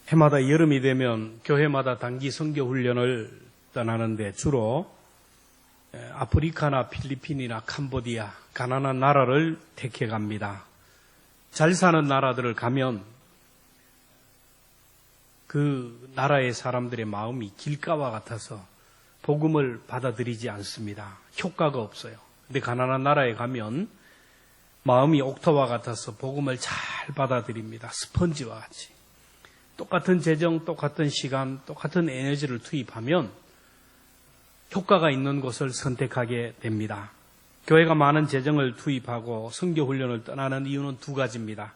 해마다 여름이 되면 교회마다 단기 선교 훈련을 떠나는데 주로 아프리카나 필리핀이나 캄보디아, 가난한 나라를 택해 갑니다. 잘 사는 나라들을 가면 그 나라의 사람들의 마음이 길가와 같아서 복음을 받아들이지 않습니다. 효과가 없어요. 근데 가난한 나라에 가면 마음이 옥토와 같아서 복음을 잘 받아들입니다. 스펀지와 같이. 똑같은 재정, 똑같은 시간, 똑같은 에너지를 투입하면 효과가 있는 곳을 선택하게 됩니다. 교회가 많은 재정을 투입하고 선교 훈련을 떠나는 이유는 두 가지입니다.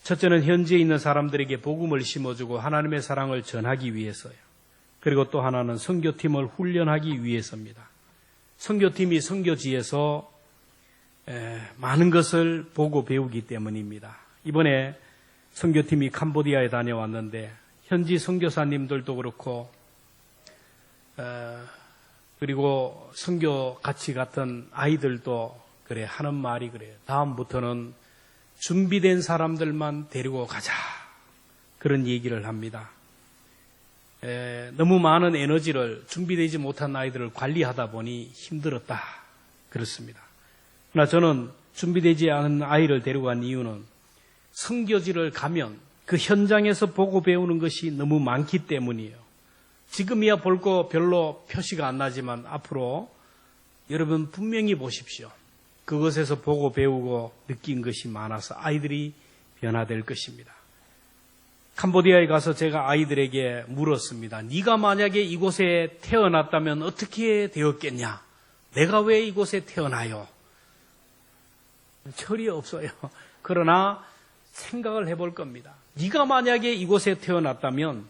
첫째는 현지에 있는 사람들에게 복음을 심어주고 하나님의 사랑을 전하기 위해서요. 그리고 또 하나는 선교팀을 훈련하기 위해서입니다. 선교팀이 선교지에서 많은 것을 보고 배우기 때문입니다. 이번에 선교팀이 캄보디아에 다녀왔는데 현지 선교사님들도 그렇고 그리고 선교 같이 갔던 아이들도 그래 하는 말이 그래요. 다음부터는 준비된 사람들만 데리고 가자. 그런 얘기를 합니다. 너무 많은 에너지를 준비되지 못한 아이들을 관리하다 보니 힘들었다. 그렇습니다. 그러나 저는 준비되지 않은 아이를 데리고 간 이유는 선교지를 가면 그 현장에서 보고 배우는 것이 너무 많기 때문이에요. 지금이야 볼 거 별로 표시가 안 나지만 앞으로 여러분 분명히 보십시오. 그것에서 보고 배우고 느낀 것이 많아서 아이들이 변화될 것입니다. 캄보디아에 가서 제가 아이들에게 물었습니다. 네가 만약에 이곳에 태어났다면 어떻게 되었겠냐? 내가 왜 이곳에 태어나요? 철이 없어요. 그러나 생각을 해볼 겁니다. 네가 만약에 이곳에 태어났다면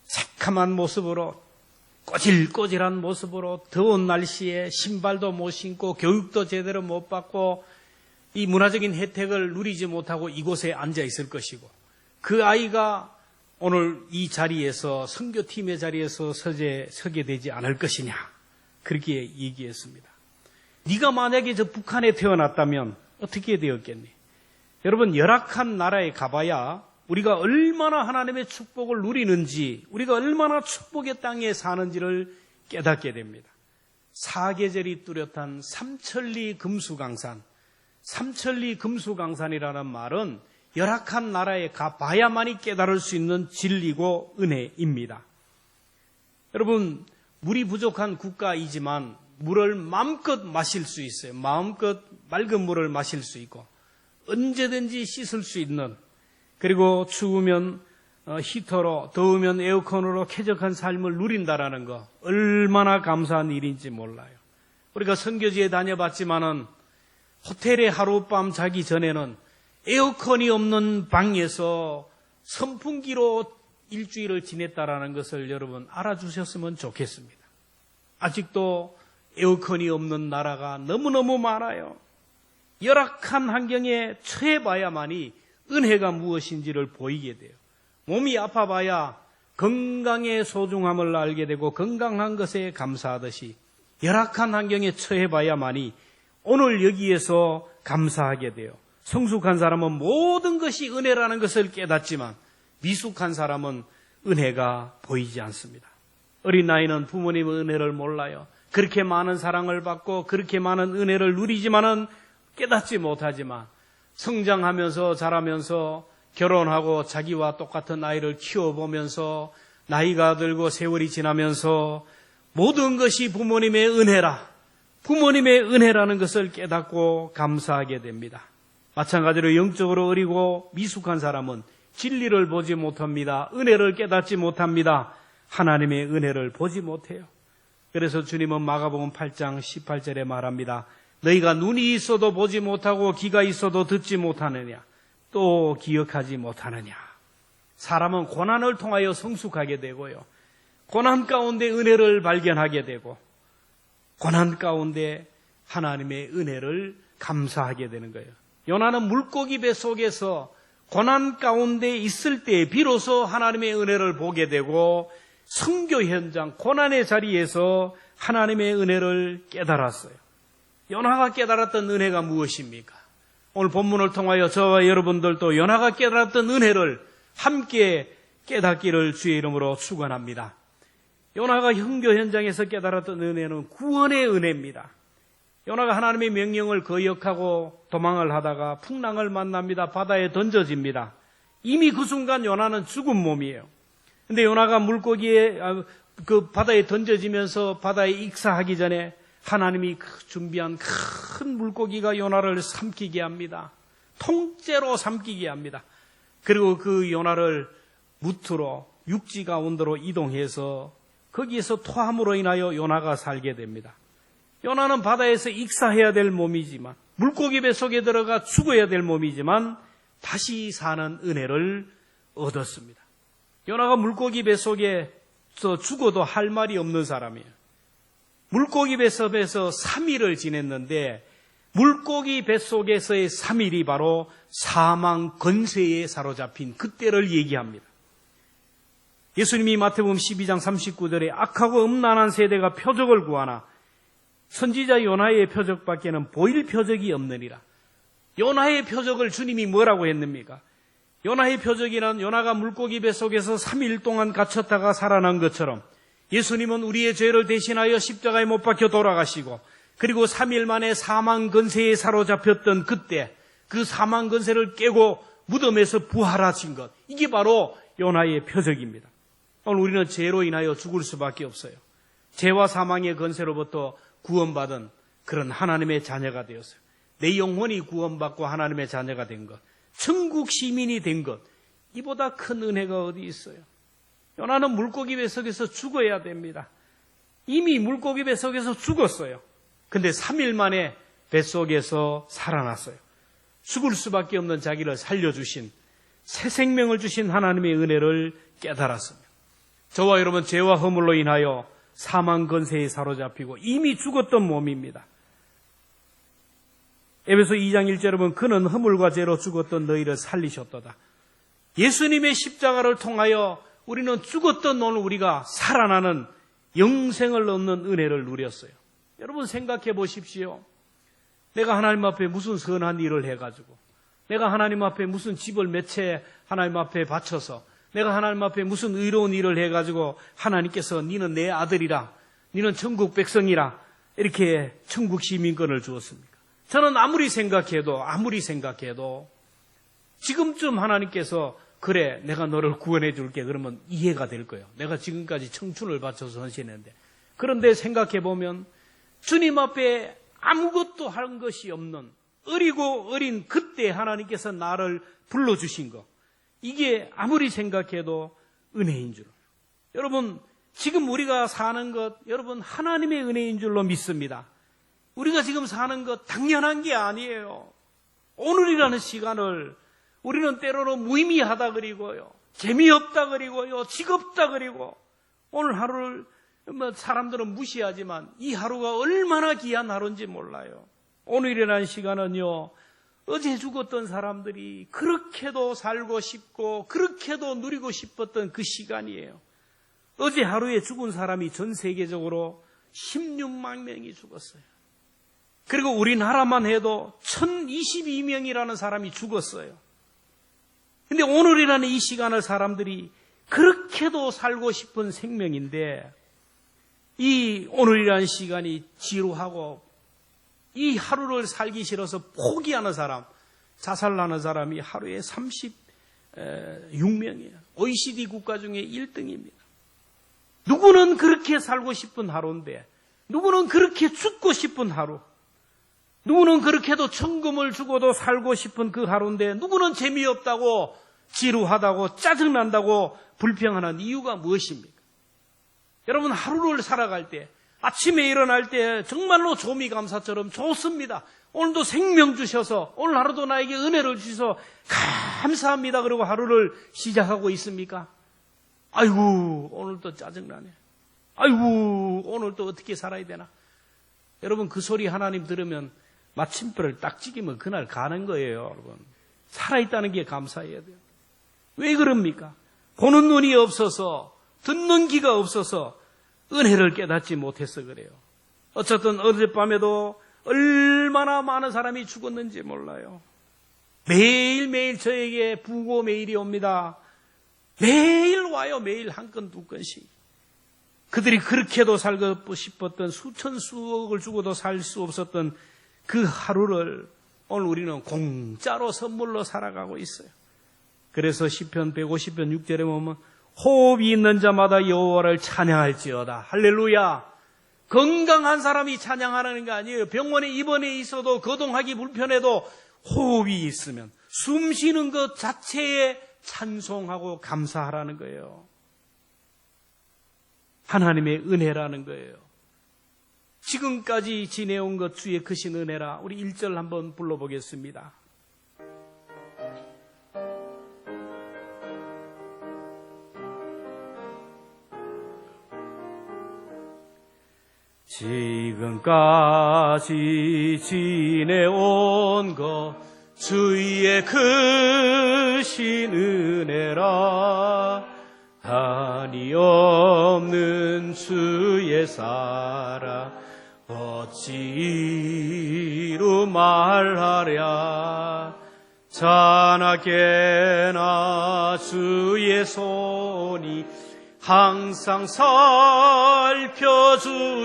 새카만 모습으로 꼬질꼬질한 모습으로 더운 날씨에 신발도 못 신고 교육도 제대로 못 받고 이 문화적인 혜택을 누리지 못하고 이곳에 앉아 있을 것이고 그 아이가 오늘 이 자리에서 선교팀의 자리에서 서게 되지 않을 것이냐 그렇게 얘기했습니다. 네가 만약에 저 북한에 태어났다면 어떻게 되었겠니? 여러분 열악한 나라에 가봐야 우리가 얼마나 하나님의 축복을 누리는지 우리가 얼마나 축복의 땅에 사는지를 깨닫게 됩니다. 사계절이 뚜렷한 삼천리 금수강산. 삼천리 금수강산이라는 말은 열악한 나라에 가봐야만이 깨달을 수 있는 진리고 은혜입니다. 여러분 물이 부족한 국가이지만 물을 마음껏 마실 수 있어요. 마음껏 맑은 물을 마실 수 있고 언제든지 씻을 수 있는 그리고 추우면 히터로 더우면 에어컨으로 쾌적한 삶을 누린다라는 거 얼마나 감사한 일인지 몰라요. 우리가 선교지에 다녀봤지만은 호텔에 하룻밤 자기 전에는 에어컨이 없는 방에서 선풍기로 일주일을 지냈다라는 것을 여러분 알아주셨으면 좋겠습니다. 아직도 에어컨이 없는 나라가 너무너무 많아요. 열악한 환경에 처해봐야만이 은혜가 무엇인지를 보이게 돼요. 몸이 아파봐야 건강의 소중함을 알게 되고 건강한 것에 감사하듯이 열악한 환경에 처해봐야만이 오늘 여기에서 감사하게 돼요. 성숙한 사람은 모든 것이 은혜라는 것을 깨닫지만 미숙한 사람은 은혜가 보이지 않습니다. 어린 나이는 부모님의 은혜를 몰라요. 그렇게 많은 사랑을 받고 그렇게 많은 은혜를 누리지만은 깨닫지 못하지만 성장하면서 자라면서 결혼하고 자기와 똑같은 아이를 키워보면서 나이가 들고 세월이 지나면서 모든 것이 부모님의 은혜라 부모님의 은혜라는 것을 깨닫고 감사하게 됩니다. 마찬가지로 영적으로 어리고 미숙한 사람은 진리를 보지 못합니다. 은혜를 깨닫지 못합니다. 하나님의 은혜를 보지 못해요. 그래서 주님은 마가복음 8장 18절에 말합니다. 너희가 눈이 있어도 보지 못하고 귀가 있어도 듣지 못하느냐 또 기억하지 못하느냐. 사람은 고난을 통하여 성숙하게 되고요. 고난 가운데 은혜를 발견하게 되고 고난 가운데 하나님의 은혜를 감사하게 되는 거예요. 요나는 물고기 배 속에서 고난 가운데 있을 때 비로소 하나님의 은혜를 보게 되고 선교 현장 고난의 자리에서 하나님의 은혜를 깨달았어요. 요나가 깨달았던 은혜가 무엇입니까? 오늘 본문을 통하여 저와 여러분들도 요나가 깨달았던 은혜를 함께 깨닫기를 주의 이름으로 축원합니다. 요나가 형교 현장에서 깨달았던 은혜는 구원의 은혜입니다. 요나가 하나님의 명령을 거역하고 도망을 하다가 풍랑을 만납니다. 바다에 던져집니다. 이미 그 순간 요나는 죽은 몸이에요. 근데 요나가 물고기에 그 바다에 던져지면서 바다에 익사하기 전에 하나님이 준비한 큰 물고기가 요나를 삼키게 합니다. 통째로 삼키게 합니다. 그리고 그 요나를 무트로 육지 가운데로 이동해서 거기에서 토함으로 인하여 요나가 살게 됩니다. 요나는 바다에서 익사해야 될 몸이지만, 물고기 뱃속에 들어가 죽어야 될 몸이지만 다시 사는 은혜를 얻었습니다. 요나가 물고기 뱃속에서 죽어도 할 말이 없는 사람이에요. 물고기 뱃속에서 3일을 지냈는데 물고기 뱃속에서의 3일이 바로 사망 권세에 사로잡힌 그때를 얘기합니다. 예수님이 마태복음 12장 39절에 악하고 음란한 세대가 표적을 구하나 선지자 요나의 표적밖에는 보일 표적이 없느니라. 요나의 표적을 주님이 뭐라고 했습니까? 요나의 표적이란 요나가 물고기 뱃속에서 3일 동안 갇혔다가 살아난 것처럼 예수님은 우리의 죄를 대신하여 십자가에 못 박혀 돌아가시고 그리고 3일 만에 사망 권세에 사로잡혔던 그때 그 사망 권세를 깨고 무덤에서 부활하신 것, 이게 바로 요나의 표적입니다. 오늘 우리는 죄로 인하여 죽을 수밖에 없어요. 죄와 사망의 권세로부터 구원받은 그런 하나님의 자녀가 되었어요. 내 영혼이 구원받고 하나님의 자녀가 된 것, 천국 시민이 된 것, 이보다 큰 은혜가 어디 있어요? 요나는 물고기 뱃속에서 죽어야 됩니다. 이미 물고기 뱃속에서 죽었어요. 근데 3일 만에 뱃속에서 살아났어요. 죽을 수밖에 없는 자기를 살려주신, 새 생명을 주신 하나님의 은혜를 깨달았습니다. 저와 여러분, 죄와 허물로 인하여 사망 권세에 사로잡히고 이미 죽었던 몸입니다. 에베소 2장 1절에 보면 그는 허물과 죄로 죽었던 너희를 살리셨도다. 예수님의 십자가를 통하여 우리는 죽었던 오늘 우리가 살아나는 영생을 얻는 은혜를 누렸어요. 여러분 생각해 보십시오. 내가 하나님 앞에 무슨 선한 일을 해가지고, 내가 하나님 앞에 무슨 집을 몇 채 하나님 앞에 바쳐서, 내가 하나님 앞에 무슨 의로운 일을 해가지고 하나님께서 니는 내 아들이라, 니는 천국 백성이라 이렇게 천국 시민권을 주었습니까? 저는 아무리 생각해도 지금쯤 하나님께서 그래 내가 너를 구원해 줄게 그러면 이해가 될 거예요. 내가 지금까지 청춘을 바쳐서 헌신했는데. 그런데 생각해 보면 주님 앞에 아무것도 한 것이 없는 어리고 어린 그때 하나님께서 나를 불러주신 것, 이게 아무리 생각해도 은혜인 줄. 여러분 지금 우리가 사는 것, 여러분 하나님의 은혜인 줄로 믿습니다. 우리가 지금 사는 것 당연한 게 아니에요. 오늘이라는 시간을 우리는 때로는 무의미하다 그리고요, 재미없다 그리고요, 지겹다 그리고, 오늘 하루를 사람들은 무시하지만 이 하루가 얼마나 귀한 하루인지 몰라요. 오늘이라는 시간은요, 어제 죽었던 사람들이 그렇게도 살고 싶고 그렇게도 누리고 싶었던 그 시간이에요. 어제 하루에 죽은 사람이 전 세계적으로 16만 명이 죽었어요. 그리고 우리나라만 해도 1022명이라는 사람이 죽었어요. 근데 오늘이라는 이 시간을 사람들이 그렇게도 살고 싶은 생명인데, 이 오늘이라는 시간이 지루하고 이 하루를 살기 싫어서 포기하는 사람, 자살하는 사람이 하루에 36명이에요. OECD 국가 중에 1등입니다. 누구는 그렇게 살고 싶은 하루인데, 누구는 그렇게 죽고 싶은 하루, 누구는 그렇게도 천금을 주고도 살고 싶은 그 하루인데, 누구는 재미없다고, 지루하다고, 짜증난다고 불평하는 이유가 무엇입니까? 여러분 하루를 살아갈 때, 아침에 일어날 때 정말로 조미감사처럼 좋습니다. 오늘도 생명 주셔서, 오늘 하루도 나에게 은혜를 주셔서 감사합니다. 그리고 하루를 시작하고 있습니까? 아이고 오늘도 짜증나네. 아이고 오늘도 어떻게 살아야 되나. 여러분 그 소리 하나님 들으면 마침표를 딱 찍으면 그날 가는 거예요. 여러분 살아있다는 게 감사해야 돼요. 왜 그럽니까? 보는 눈이 없어서, 듣는 귀가 없어서 은혜를 깨닫지 못해서 그래요. 어쨌든 어젯밤에도 얼마나 많은 사람이 죽었는지 몰라요. 매일매일 저에게 부고 메일이 옵니다. 매일 와요. 매일 한 건, 두 건씩. 그들이 그렇게도 살고 싶었던 수천 수억을 주고도 살 수 없었던 그 하루를 오늘 우리는 공짜로 선물로 살아가고 있어요. 그래서 시편 150편 6절에 보면 호흡이 있는 자마다 여호와를 찬양할지어다. 할렐루야. 건강한 사람이 찬양하라는 게 아니에요. 병원에 입원해 있어도 거동하기 불편해도 호흡이 있으면 숨 쉬는 것 자체에 찬송하고 감사하라는 거예요. 하나님의 은혜라는 거예요. 지금까지 지내온 것 주의 크신 은혜라. 우리 1절 한번 불러보겠습니다. 지금까지 지내온 것 주의 크신 은혜라. 한이 없는 주의 사랑 어찌 이루 말하랴. 자나깨나 주의 손이 항상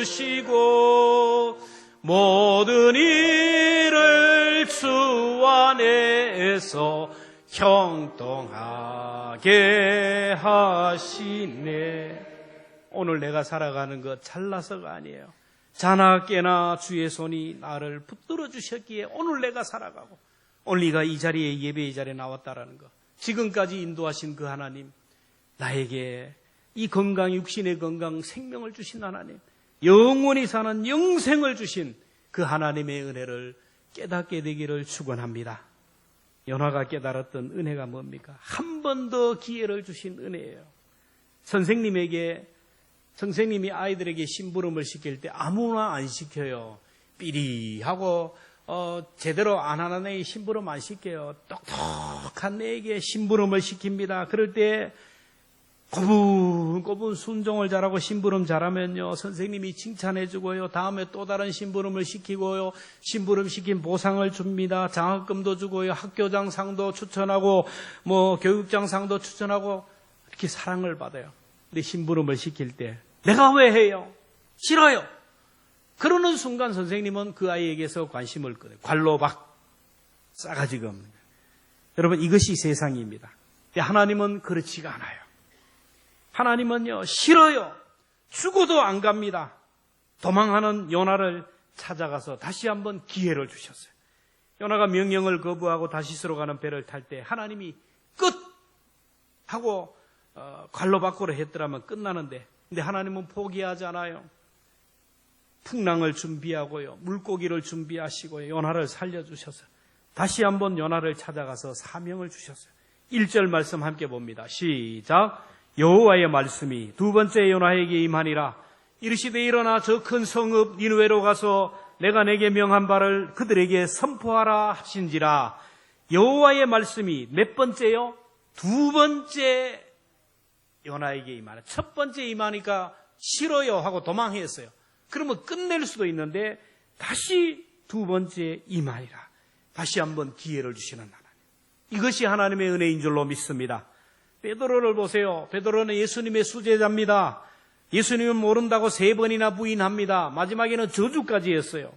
살펴주시고 모든 일을 주 안에서 형통하게 하시네. 오늘 내가 살아가는 것 잘나서가 아니에요. 자나깨나 주의 손이 나를 붙들어 주셨기에 오늘 내가 살아가고 오늘 네가 이 자리에 예배의 자리에 나왔다라는 것. 지금까지 인도하신 그 하나님, 나에게 이 건강, 육신의 건강, 생명을 주신 하나님, 영원히 사는 영생을 주신 그 하나님의 은혜를 깨닫게 되기를 축원합니다. 연화가 깨달았던 은혜가 뭡니까? 한 번 더 기회를 주신 은혜예요. 선생님이 아이들에게 심부름을 시킬 때 아무나 안 시켜요. 삐리하고 제대로 안 하는 애에 심부름 안 시켜요. 똑똑한 애에게 심부름을 시킵니다. 그럴 때 고분고분 순종을 잘하고 심부름 잘하면요, 선생님이 칭찬해주고요, 다음에 또 다른 심부름을 시키고요, 심부름 시킨 보상을 줍니다. 장학금도 주고요, 학교장 상도 추천하고 교육장 상도 추천하고 이렇게 사랑을 받아요. 근데 심부름을 시킬 때 내가 왜 해요? 싫어요. 그러는 순간 선생님은 그 아이에게서 관심을 끊어요. 관로박, 싸가지가 없는 거예요. 여러분, 이것이 세상입니다. 하나님은 그렇지가 않아요. 하나님은요, 싫어요. 죽어도 안 갑니다. 도망하는 요나를 찾아가서 다시 한번 기회를 주셨어요. 요나가 명령을 거부하고 다시스로 가는 배를 탈 때 하나님이 끝! 하고 관로 밖으로 했더라면 끝나는데, 근데 하나님은 포기하지 않아요. 풍랑을 준비하고요, 물고기를 준비하시고요, 요나를 살려주셨어요. 다시 한번 요나를 찾아가서 사명을 주셨어요. 1절 말씀 함께 봅니다. 시작. 여호와의 말씀이 두 번째 요나에게 임하니라. 이르시되 일어나 저 큰 성읍 니느웨로 가서 내가 내게 명한 바를 그들에게 선포하라 하신지라. 여호와의 말씀이 몇 번째요? 두 번째 요나에게 임하라. 첫 번째 임하니까 싫어요 하고 도망했어요. 그러면 끝낼 수도 있는데 다시 두 번째 임하리라. 다시 한번 기회를 주시는 하나님. 이것이 하나님의 은혜인 줄로 믿습니다. 베드로를 보세요. 베드로는 예수님의 수제자입니다. 예수님은 모른다고 3번이나 부인합니다. 마지막에는 저주까지 했어요.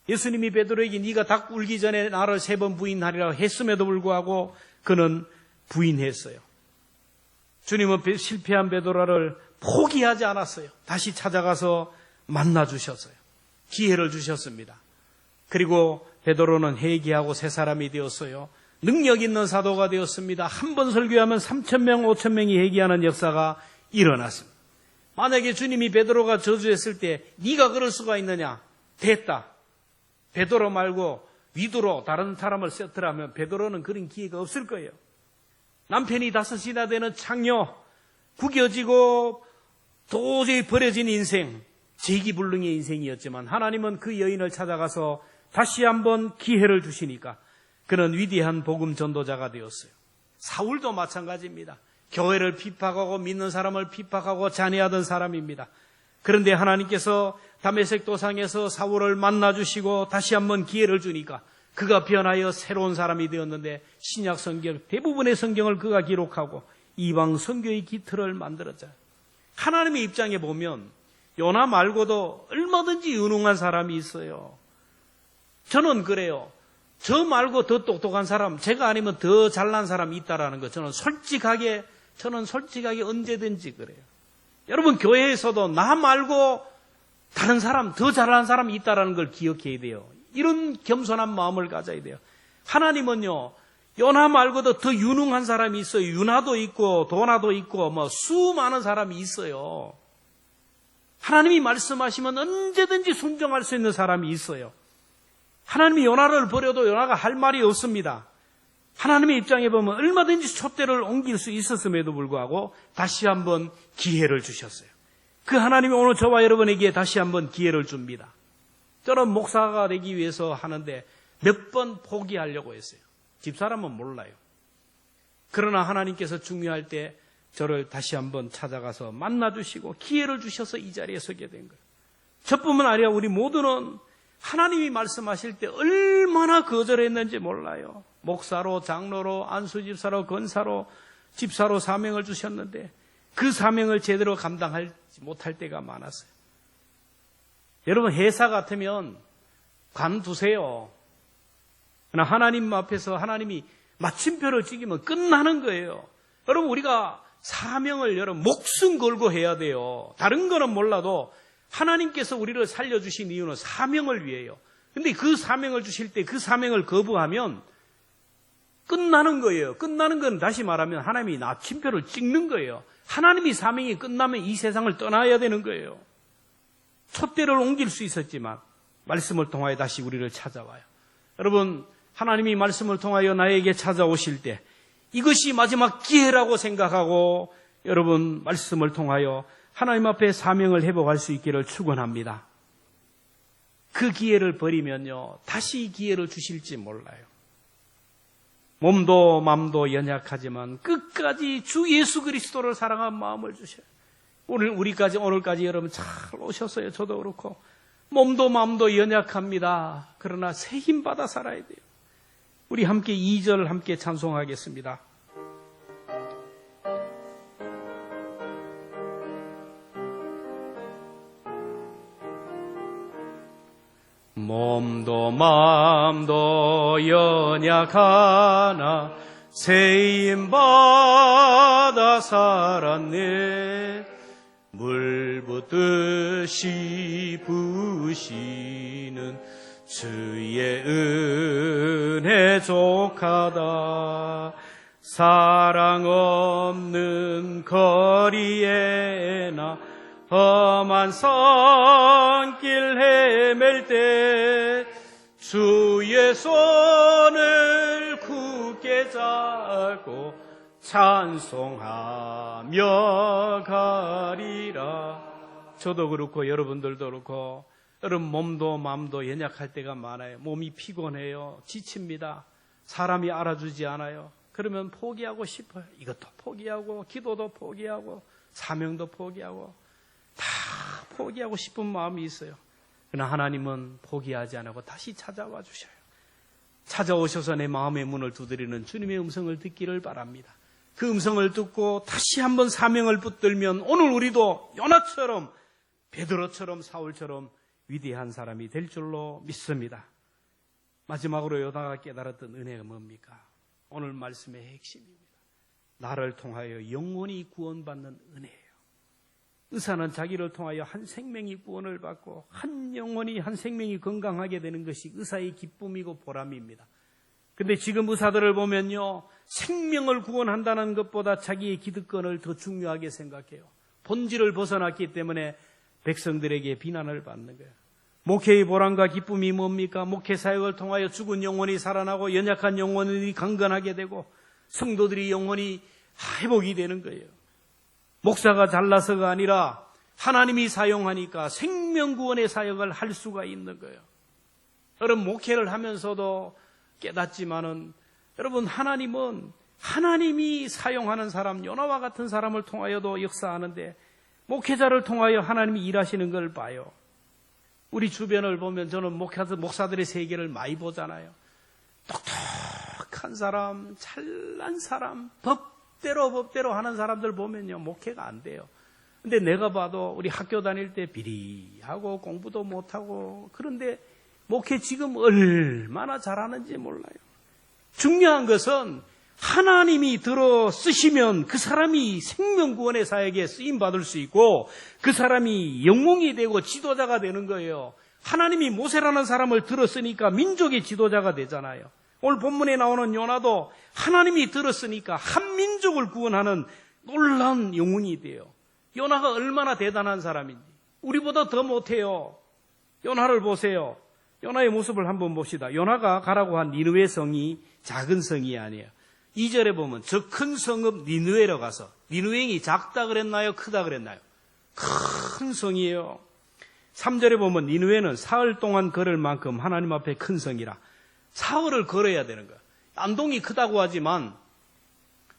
예수님이 베드로에게 네가 닭 울기 전에 나를 3번 부인하리라 했음에도 불구하고 그는 부인했어요. 주님은 실패한 베드로를 포기하지 않았어요. 다시 찾아가서 만나주셨어요. 기회를 주셨습니다. 그리고 베드로는 회개하고 새 사람이 되었어요. 능력 있는 사도가 되었습니다. 한 번 설교하면 3,000명, 5,000명이 회개하는 역사가 일어났습니다. 만약에 주님이 베드로가 저주했을 때 네가 그럴 수가 있느냐? 됐다. 베드로 말고 위두로 다른 사람을 세트라면 베드로는 그런 기회가 없을 거예요. 남편이 5이나 되는 창녀, 구겨지고 도저히 버려진 인생, 재기불능의 인생이었지만 하나님은 그 여인을 찾아가서 다시 한번 기회를 주시니까 그는 위대한 복음 전도자가 되었어요. 사울도 마찬가지입니다. 교회를 비판하고 믿는 사람을 비판하고 잔해하던 사람입니다. 그런데 하나님께서 다메섹 도상에서 사울을 만나주시고 다시 한번 기회를 주니까 그가 변하여 새로운 사람이 되었는데 신약 성경 대부분의 성경을 그가 기록하고 이방 선교의 기틀을 만들었잖아요. 하나님의 입장에 보면 요나 말고도 얼마든지 유능한 사람이 있어요. 저는 그래요. 저 말고 더 똑똑한 사람, 제가 아니면 더 잘난 사람이 있다라는 거 저는 솔직하게 언제든지 그래요. 여러분 교회에서도 나 말고 다른 사람, 더 잘난 사람이 있다라는 걸 기억해야 돼요. 이런 겸손한 마음을 가져야 돼요. 하나님은요, 요나 말고도 더 유능한 사람이 있어요. 유나도 있고 도나도 있고 수많은 사람이 있어요. 하나님이 말씀하시면 언제든지 순종할 수 있는 사람이 있어요. 하나님이 요나를 버려도 요나가 할 말이 없습니다. 하나님의 입장에 보면 얼마든지 촛대를 옮길 수 있었음에도 불구하고 다시 한번 기회를 주셨어요. 그 하나님이 오늘 저와 여러분에게 다시 한번 기회를 줍니다. 저는 목사가 되기 위해서 하는데 몇 번 포기하려고 했어요. 집사람은 몰라요. 그러나 하나님께서 중요할 때 저를 다시 한번 찾아가서 만나주시고 기회를 주셔서 이 자리에 서게 된 거예요. 저뿐만 아니라 우리 모두는 하나님이 말씀하실 때 얼마나 거절했는지 몰라요. 목사로, 장로로, 안수집사로, 권사로, 집사로 사명을 주셨는데 그 사명을 제대로 감당하지 못할 때가 많았어요. 여러분 회사 같으면 관두세요. 그러나 하나님 앞에서 하나님이 마침표를 찍으면 끝나는 거예요. 여러분 우리가 사명을 여러분 목숨 걸고 해야 돼요. 다른 거는 몰라도 하나님께서 우리를 살려주신 이유는 사명을 위해요. 근데 그 사명을 주실 때 그 사명을 거부하면 끝나는 거예요. 끝나는 건 다시 말하면 하나님이 마침표를 찍는 거예요. 하나님이 사명이 끝나면 이 세상을 떠나야 되는 거예요. 촛대를 옮길 수 있었지만 말씀을 통하여 다시 우리를 찾아와요. 여러분 하나님이 말씀을 통하여 나에게 찾아오실 때 이것이 마지막 기회라고 생각하고 여러분 말씀을 통하여 하나님 앞에 사명을 회복할 수 있기를 축원합니다. 그 기회를 버리면요 다시 기회를 주실지 몰라요. 몸도 마음도 연약하지만 끝까지 주 예수 그리스도를 사랑한 마음을 주셔요. 오늘까지 여러분 잘 오셨어요. 저도 그렇고 몸도 마음도 연약합니다. 그러나 새 힘 받아 살아야 돼요. 우리 함께 2절 함께 찬송하겠습니다. 몸도 마음도 연약하나 새 힘 받아 살았네. 물 붓듯이 부으시는 주의 은혜 족하다. 사랑 없는 거리에나 험한 산길 헤맬 때 주의 손을 굳게 잡고 찬송하며 가리라. 저도 그렇고 여러분들도 그렇고 여러분 몸도 마음도 연약할 때가 많아요. 몸이 피곤해요. 지칩니다. 사람이 알아주지 않아요. 그러면 포기하고 싶어요. 이것도 포기하고 기도도 포기하고 사명도 포기하고 다 포기하고 싶은 마음이 있어요. 그러나 하나님은 포기하지 않고 다시 찾아와 주셔요. 찾아오셔서 내 마음의 문을 두드리는 주님의 음성을 듣기를 바랍니다. 그 음성을 듣고 다시 한번 사명을 붙들면 오늘 우리도 요나처럼 베드로처럼 사울처럼 위대한 사람이 될 줄로 믿습니다. 마지막으로 요나가 깨달았던 은혜가 뭡니까? 오늘 말씀의 핵심입니다. 나를 통하여 영원히 구원받는 은혜예요. 의사는 자기를 통하여 한 생명이 구원을 받고 한 생명이 건강하게 되는 것이 의사의 기쁨이고 보람입니다. 근데 지금 의사들을 보면요, 생명을 구원한다는 것보다 자기의 기득권을 더 중요하게 생각해요. 본질을 벗어났기 때문에 백성들에게 비난을 받는 거예요. 목회의 보람과 기쁨이 뭡니까? 목회 사역을 통하여 죽은 영혼이 살아나고 연약한 영혼이 강건하게 되고 성도들이 영혼이 회복이 되는 거예요. 목사가 잘나서가 아니라 하나님이 사용하니까 생명구원의 사역을 할 수가 있는 거예요. 여러분 목회를 하면서도 깨닫지만은 여러분 하나님은 하나님이 사용하는 사람, 요나와 같은 사람을 통하여도 역사하는데 목회자를 통하여 하나님이 일하시는 걸 봐요. 우리 주변을 보면 저는 목사들의 세계를 많이 보잖아요. 똑똑한 사람, 잘난 사람, 법대로 하는 사람들 보면요, 목회가 안 돼요. 근데 내가 봐도 우리 학교 다닐 때 비리하고 공부도 못하고, 그런데 목회 지금 얼마나 잘하는지 몰라요. 중요한 것은 하나님이 들어 쓰시면 그 사람이 생명구원의 사역에 쓰임받을 수 있고 그 사람이 영웅이 되고 지도자가 되는 거예요. 하나님이 모세라는 사람을 들었으니까 민족의 지도자가 되잖아요. 오늘 본문에 나오는 요나도 하나님이 들었으니까 한 민족을 구원하는 놀라운 영웅이 돼요. 요나가 얼마나 대단한 사람인지. 우리보다 더 못해요. 요나를 보세요. 요나의 모습을 한번 봅시다. 요나가 가라고 한 니느웨 성이 작은 성이 아니에요. 2절에 보면 저 큰 성읍 니느웨로 가서, 니느웨이 작다 그랬나요? 크다 그랬나요? 큰 성이에요. 3절에 보면 니느웨는 사흘 동안 걸을 만큼 하나님 앞에 큰 성이라. 사흘을 걸어야 되는 거예요. 안동이 크다고 하지만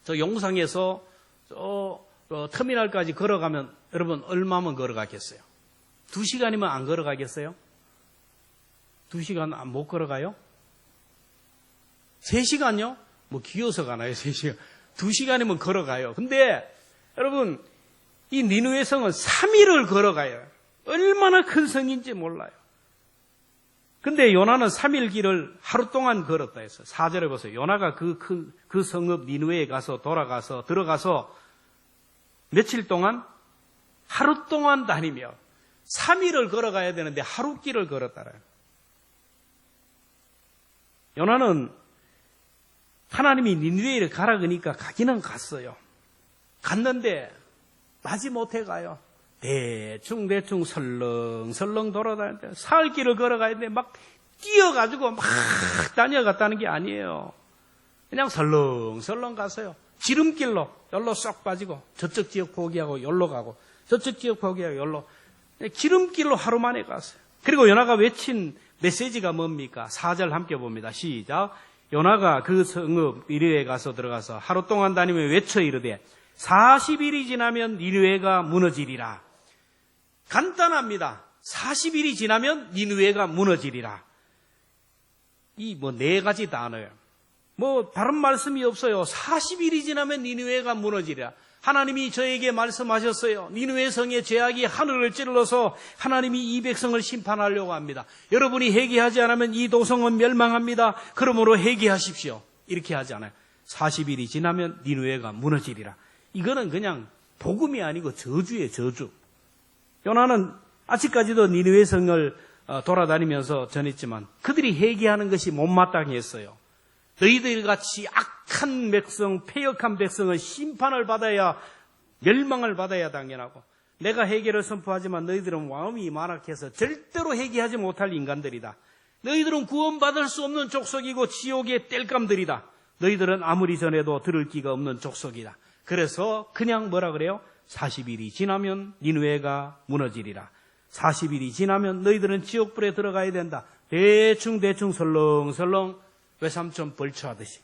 저 용상에서 저 터미널까지 걸어가면 여러분 얼마면 걸어가겠어요? 2시간이면 안 걸어가겠어요? 2시간 못 걸어가요? 3시간요? 뭐 기어서 가나요? 3시간. 2시간이면 걸어가요. 근데 여러분 이 니느웨 성은 3일을 걸어가요. 얼마나 큰 성인지 몰라요. 근데 요나는 3일 길을 하루 동안 걸었다 했어요. 4절에 보세요. 요나가 그 성읍 니느웨에 가서 들어가서 며칠 동안? 하루 동안 다니며 3일을 걸어가야 되는데 하루 길을 걸었다라요. 요나는 하나님이 니느웨를 가라 그러니까 가기는 갔어요. 갔는데 마지 못해 가요. 대충 설렁설렁 돌아다니는데 사흘 길을 걸어가야 되는데 막 뛰어가지고 막 다녀갔다는 게 아니에요. 그냥 설렁설렁 갔어요. 지름길로 열로 쏙 빠지고 저쪽 지역 포기하고 열로 가고 저쪽 지역 포기하고 열로 지름길로 하루 만에 갔어요. 그리고 요나가 외친 메시지가 뭡니까? 4절 함께 봅니다. 시작. 요나가 그 성읍 니느웨에 가서 들어가서 하루 동안 다니며 외쳐 이르되 40일이 지나면 니느웨가 무너지리라. 간단합니다. 40일이 지나면 니느웨가 무너지리라. 이 4가지 단어예요. 다른 말씀이 없어요. 40일이 지나면 니느웨가 무너지리라. 하나님이 저에게 말씀하셨어요. 니느웨 성의 죄악이 하늘을 찔러서 하나님이 이 백성을 심판하려고 합니다. 여러분이 회개하지 않으면 이 도성은 멸망합니다. 그러므로 회개하십시오. 이렇게 하지 않아요. 40일이 지나면 니느웨가 무너지리라. 이거는 그냥 복음이 아니고 저주예요, 저주. 요나는 아직까지도 니느웨 성을 돌아다니면서 전했지만 그들이 회개하는 것이 못마땅했어요. 너희들 같이 악한 백성, 패역한 백성은 심판을 받아야, 멸망을 받아야 당연하고, 내가 회개를 선포하지만 너희들은 마음이 만악해서 절대로 회개하지 못할 인간들이다. 너희들은 구원받을 수 없는 족속이고 지옥의 땔감들이다. 너희들은 아무리 전해도 들을 기가 없는 족속이다. 그래서 그냥 뭐라 그래요? 40일이 지나면 니느웨가 무너지리라. 40일이 지나면 너희들은 지옥불에 들어가야 된다. 대충 설렁설렁 외삼촌 벌초하듯이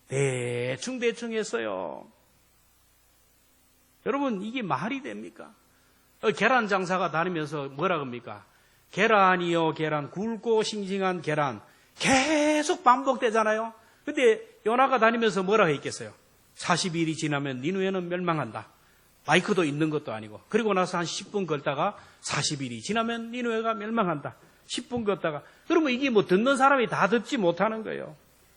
대충 했어요. 여러분 이게 말이 됩니까? 계란 장사가 다니면서 뭐라 합니까? 계란이요 계란, 굵고 싱싱한 계란 계속 반복되잖아요. 근데 요나가 다니면서 뭐라 했겠어요? 40일이 지나면 니느웨는 멸망한다. 마이크도 있는 것도 아니고. 그리고 나서 한 10분 걷다가 40일이 지나면 니느웨가 멸망한다. 10분 걷다가. 그러면 이게 듣는 사람이 다 듣지 못하는 거예요.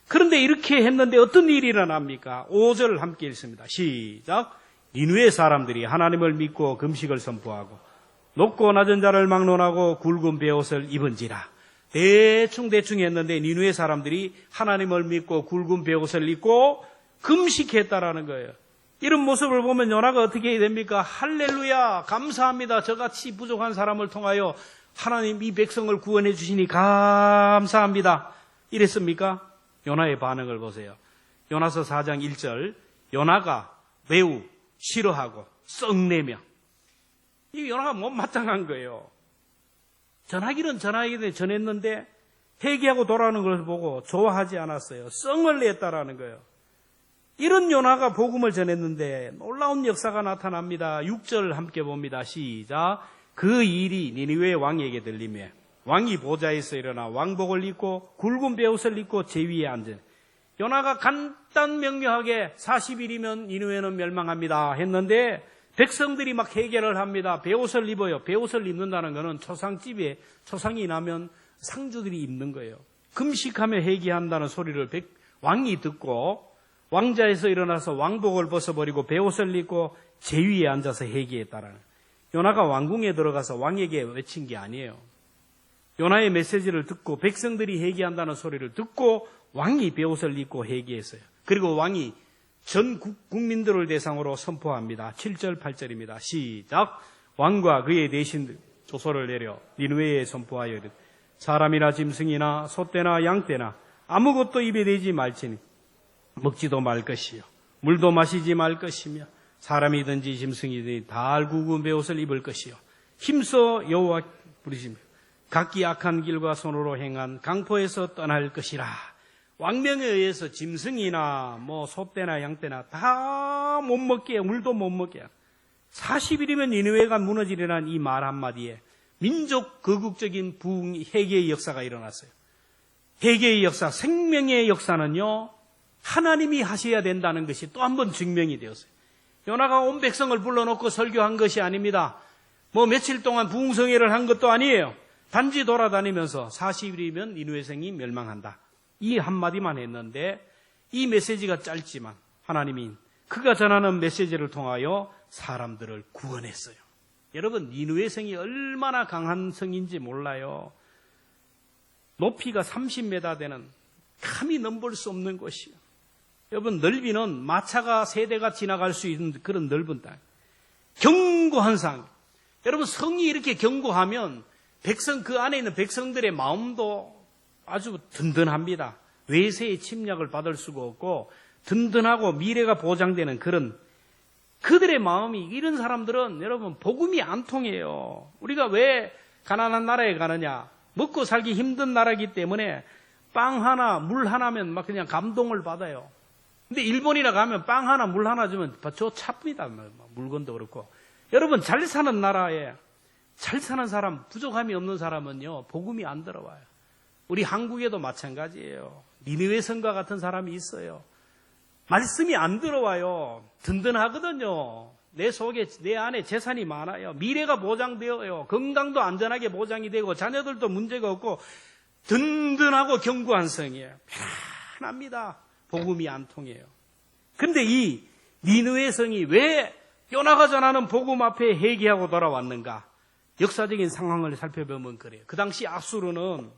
그런데 이렇게 했는데 어떤 일이 일어납니까? 5절 함께 읽습니다. 시작. 니느웨 사람들이 하나님을 믿고 금식을 선포하고 높고 낮은 자를 막론하고 굵은 베옷을 입은지라. 대충 했는데 니느웨 사람들이 하나님을 믿고 굵은 베옷을 입고 금식했다라는 거예요. 이런 모습을 보면 요나가 어떻게 해야 됩니까? 할렐루야, 감사합니다. 저같이 부족한 사람을 통하여 하나님 이 백성을 구원해 주시니 감사합니다. 이랬습니까? 요나의 반응을 보세요. 요나서 4장 1절, 요나가 매우 싫어하고 썩내며. 이 요나가 못마땅한 거예요. 전하기는 전했는데 회개하고 돌아오는 것을 보고 좋아하지 않았어요. 썽을 냈다라는 거예요. 이런 요나가 복음을 전했는데 놀라운 역사가 나타납니다. 6절 함께 봅니다. 시작. 그 일이 니느웨 왕에게 들리며 왕이 보좌에서 일어나 왕복을 입고 굵은 베옷을 입고 제 위에 앉은. 요나가 간단 명료하게 40일이면 니느웨는 멸망합니다 했는데 백성들이 막 해결을 합니다. 베옷을 입어요. 베옷을 입는다는 것은 초상집에 초상이 나면 상주들이 입는 거예요. 금식하며 회개한다는 소리를 왕이 듣고 왕자에서 일어나서 왕복을 벗어버리고 베옷을 입고 제위에 앉아서 회개했다라는. 요나가 왕궁에 들어가서 왕에게 외친 게 아니에요. 요나의 메시지를 듣고 백성들이 회개한다는 소리를 듣고 왕이 베옷을 입고 회개했어요. 그리고 왕이 전 국민들을 대상으로 선포합니다. 7절 8절입니다. 시작. 왕과 그의 대신들 조서를 내려 니느웨에 선포하여 이르되 사람이나 짐승이나 소떼나 양떼나 아무것도 입에 대지 말지니 먹지도 말 것이요 물도 마시지 말 것이며 사람이든지 짐승이든지 다 알구고 베옷을 입을 것이요 힘써 여호와 부르시며 각기 악한 길과 손으로 행한 강포에서 떠날 것이라. 왕명에 의해서 짐승이나 소떼나 양떼나 다 못 먹게 해요. 물도 못 먹게 해요. 40일이면 니느웨가 무너지리라는 이 말 한마디에 민족 거국적인 부흥 회개의 역사가 일어났어요. 회개의 역사, 생명의 역사는요 하나님이 하셔야 된다는 것이 또 한 번 증명이 되었어요. 요나가 온 백성을 불러놓고 설교한 것이 아닙니다. 며칠 동안 부흥성회를 한 것도 아니에요. 단지 돌아다니면서 40일이면 니느웨 성이 멸망한다. 이 한마디만 했는데 이 메시지가 짧지만 하나님이 그가 전하는 메시지를 통하여 사람들을 구원했어요. 여러분, 니느웨 성이 얼마나 강한 성인지 몰라요. 높이가 30m 되는 감히 넘볼 수 없는 곳이요. 여러분, 넓이는 마차가 세대가 지나갈 수 있는 그런 넓은 땅. 견고한 상. 여러분, 성이 이렇게 견고하면 그 안에 있는 백성들의 마음도 아주 든든합니다. 외세의 침략을 받을 수가 없고 든든하고 미래가 보장되는 그런 그들의 마음이 이런 사람들은 여러분 복음이 안 통해요. 우리가 왜 가난한 나라에 가느냐? 먹고 살기 힘든 나라이기 때문에 빵 하나, 물 하나면 막 그냥 감동을 받아요. 근데 일본이나 가면 빵 하나, 물 하나 주면 저 찹니다. 물건도 그렇고. 여러분 잘 사는 나라에 잘 사는 사람, 부족함이 없는 사람은요 복음이 안 들어와요. 우리 한국에도 마찬가지예요. 니느웨 성과 같은 사람이 있어요. 말씀이 안 들어와요. 든든하거든요. 내 속에, 내 안에 재산이 많아요. 미래가 보장되어요. 건강도 안전하게 보장이 되고 자녀들도 문제가 없고 든든하고 견고한 성이에요. 편안합니다. 복음이 안 통해요. 근데 이 니느웨 성이 왜 요나가 전하는 복음 앞에 회개하고 돌아왔는가? 역사적인 상황을 살펴보면 그래요. 그 당시 아수르는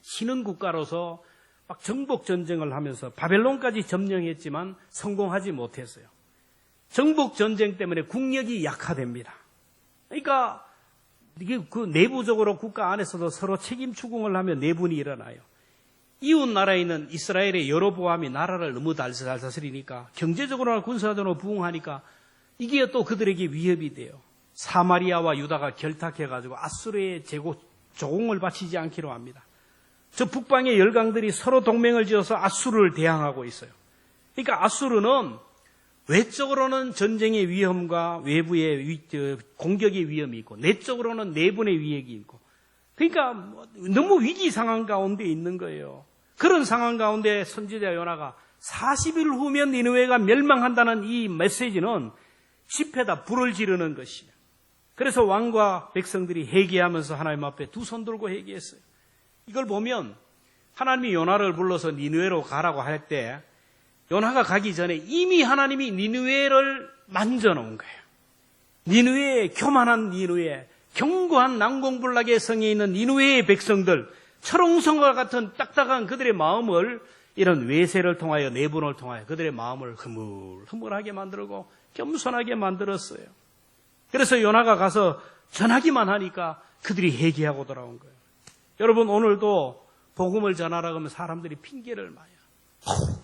신흥 국가로서 막 정복 전쟁을 하면서 바벨론까지 점령했지만 성공하지 못했어요. 정복 전쟁 때문에 국력이 약화됩니다. 그러니까 이게 그 내부적으로 국가 안에서도 서로 책임 추궁을 하며 내분이 일어나요. 이웃 나라에 있는 이스라엘의 여로보암이 나라를 너무 잘 다스리니까 경제적으로나 군사적으로 부흥하니까 이게 또 그들에게 위협이 돼요. 사마리아와 유다가 결탁해가지고 아수르의 조공을 바치지 않기로 합니다. 저 북방의 열강들이 서로 동맹을 지어서 아수르를 대항하고 있어요. 그러니까 아수르는 외적으로는 전쟁의 위험과 외부의 공격의 위험이 있고 내적으로는 내분의 위협이 있고 그러니까 너무 위기 상황 가운데 있는 거예요. 그런 상황 가운데 선지자 요나가 40일 후면 니느웨가 멸망한다는 이 메시지는 집회다 불을 지르는 것이에요. 그래서 왕과 백성들이 회개하면서 하나님 앞에 두 손 들고 회개했어요. 이걸 보면 하나님이 요나를 불러서 니느웨로 가라고 할 때 요나가 가기 전에 이미 하나님이 니느웨를 만져놓은 거예요. 니느웨, 교만한 니느웨, 견고한 난공불락의 성에 있는 니느웨의 백성들, 철옹성과 같은 딱딱한 그들의 마음을 이런 외세를 통하여 내분을 통하여 그들의 마음을 흐물흐물하게 만들고 겸손하게 만들었어요. 그래서 요나가 가서 전하기만 하니까 그들이 회개하고 돌아온 거예요. 여러분 오늘도 복음을 전하라고 하면 사람들이 핑계를 마요.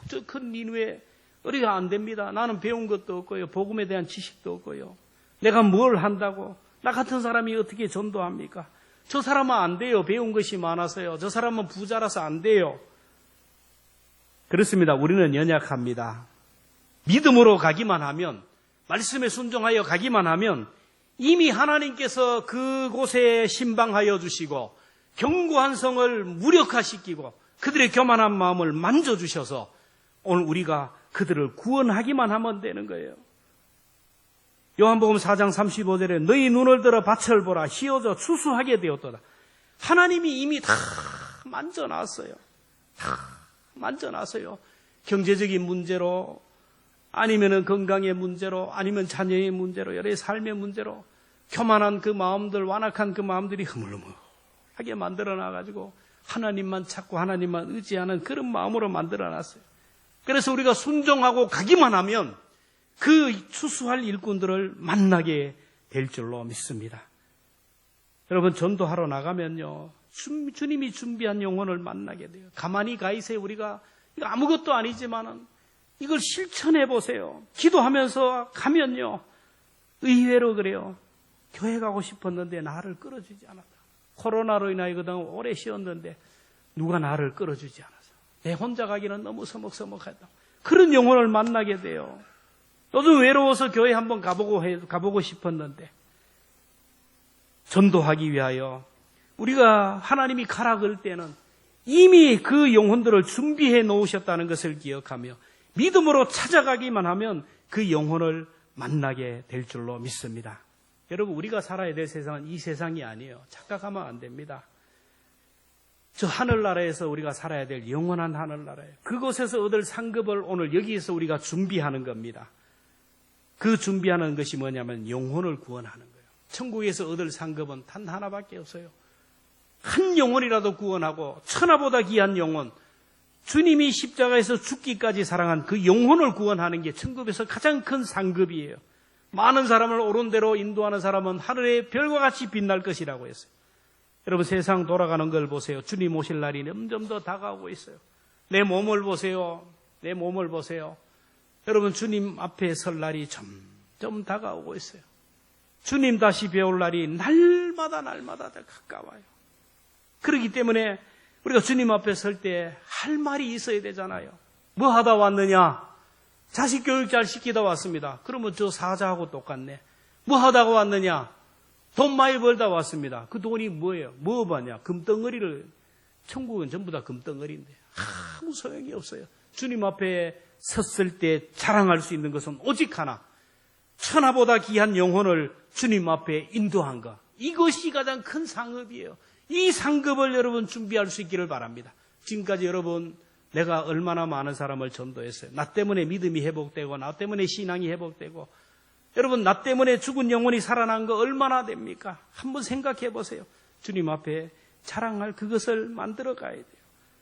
저 큰 니느웨 우리가 안 됩니다. 나는 배운 것도 없고요. 복음에 대한 지식도 없고요. 내가 뭘 한다고? 나 같은 사람이 어떻게 전도합니까? 저 사람은 안 돼요. 배운 것이 많아서요. 저 사람은 부자라서 안 돼요. 그렇습니다. 우리는 연약합니다. 믿음으로 가기만 하면 말씀에 순종하여 가기만 하면 이미 하나님께서 그곳에 신방하여 주시고 견고한 성을 무력화시키고 그들의 교만한 마음을 만져주셔서 오늘 우리가 그들을 구원하기만 하면 되는 거예요. 요한복음 4장 35절에 너희 눈을 들어 밭을 보라 휘어져 추수하게 되었도다. 하나님이 이미 다 만져놨어요. 다 만져놨어요. 경제적인 문제로, 아니면은 건강의 문제로, 아니면 자녀의 문제로, 여러 삶의 문제로 교만한 그 마음들, 완악한 그 마음들이 흐물흐물하게 만들어놔가지고 하나님만 찾고 하나님만 의지하는 그런 마음으로 만들어놨어요. 그래서 우리가 순종하고 가기만 하면 그 추수할 일꾼들을 만나게 될 줄로 믿습니다. 여러분, 전도하러 나가면요, 주님이 준비한 영혼을 만나게 돼요. 가만히 가 있어요. 우리가 이거 아무것도 아니지만은 이걸 실천해 보세요. 기도하면서 가면요, 의외로 그래요. 교회 가고 싶었는데 나를 끌어주지 않았다. 코로나로 인하여 그동안 오래 쉬었는데 누가 나를 끌어주지 않아서 내 혼자 가기는 너무 서먹서먹하다. 그런 영혼을 만나게 돼요. 요즘 외로워서 교회 한번 가보고 싶었는데, 전도하기 위하여 우리가 하나님이 가라 그럴 때는 이미 그 영혼들을 준비해 놓으셨다는 것을 기억하며 믿음으로 찾아가기만 하면 그 영혼을 만나게 될 줄로 믿습니다. 여러분, 우리가 살아야 될 세상은 이 세상이 아니에요. 착각하면 안 됩니다. 저 하늘나라에서 우리가 살아야 될 영원한 하늘나라예요. 그곳에서 얻을 상급을 오늘 여기에서 우리가 준비하는 겁니다. 그 준비하는 것이 뭐냐면 영혼을 구원하는 거예요. 천국에서 얻을 상급은 단 하나밖에 없어요. 한 영혼이라도 구원하고 천하보다 귀한 영혼, 주님이 십자가에서 죽기까지 사랑한 그 영혼을 구원하는 게 천국에서 가장 큰 상급이에요. 많은 사람을 옳은 대로 인도하는 사람은 하늘의 별과 같이 빛날 것이라고 했어요. 여러분, 세상 돌아가는 걸 보세요. 주님 오실 날이 점점 더 다가오고 있어요. 내 몸을 보세요. 내 몸을 보세요. 여러분, 주님 앞에 설 날이 점점 다가오고 있어요. 주님 다시 배울 날이 날마다 더 가까워요. 그렇기 때문에 우리가 주님 앞에 설 때 할 말이 있어야 되잖아요. 뭐 하다 왔느냐? 자식 교육 잘 시키다 왔습니다. 그러면 저 사자하고 똑같네. 뭐 하다가 왔느냐? 돈 많이 벌다 왔습니다. 그 돈이 뭐예요? 뭐 받냐? 금덩어리를, 천국은 전부 다 금덩어리인데 아무 소용이 없어요. 주님 앞에 섰을 때 자랑할 수 있는 것은 오직 하나, 천하보다 귀한 영혼을 주님 앞에 인도한 것. 이것이 가장 큰 상급이에요. 이 상급을 여러분 준비할 수 있기를 바랍니다. 지금까지 여러분, 내가 얼마나 많은 사람을 전도했어요. 나 때문에 믿음이 회복되고, 나 때문에 신앙이 회복되고, 여러분, 나 때문에 죽은 영혼이 살아난 거 얼마나 됩니까? 한번 생각해 보세요. 주님 앞에 자랑할 그것을 만들어 가야 돼요.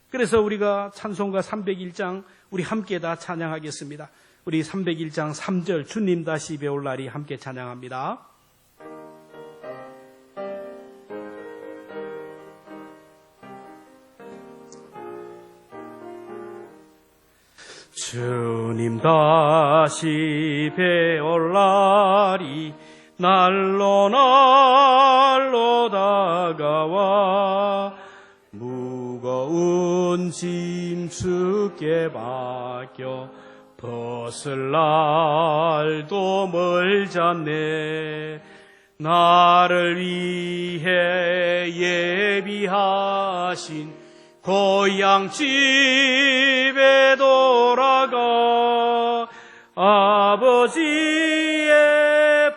그래서 우리가 찬송가 301장 우리 함께 다 찬양하겠습니다. 우리 301장 3절 주님 다시 배울 날이 함께 찬양합니다. 주님 다시 배울 날이 날로 다가와 무거운 짐 주께 맡겨 벗을 날도 멀잖네. 나를 위해 예비하신 고향 집에 돌아가 아버지의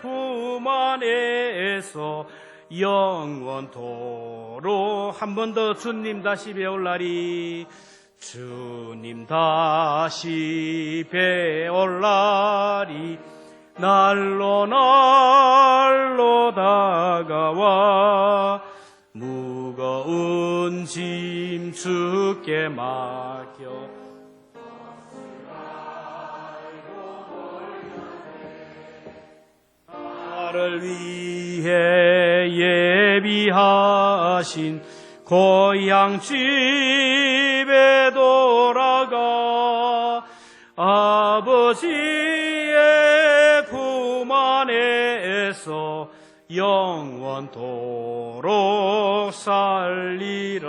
품 안에서 영원토록. 한 번 더 주님 다시 배울 날이, 주님 다시 배울 날이 날로 다가와 무거운 짐 주께 맡겨 나를 위해 예비하신 고향 집에 돌아가 아버지의 품 안에서 영원토록 살리라.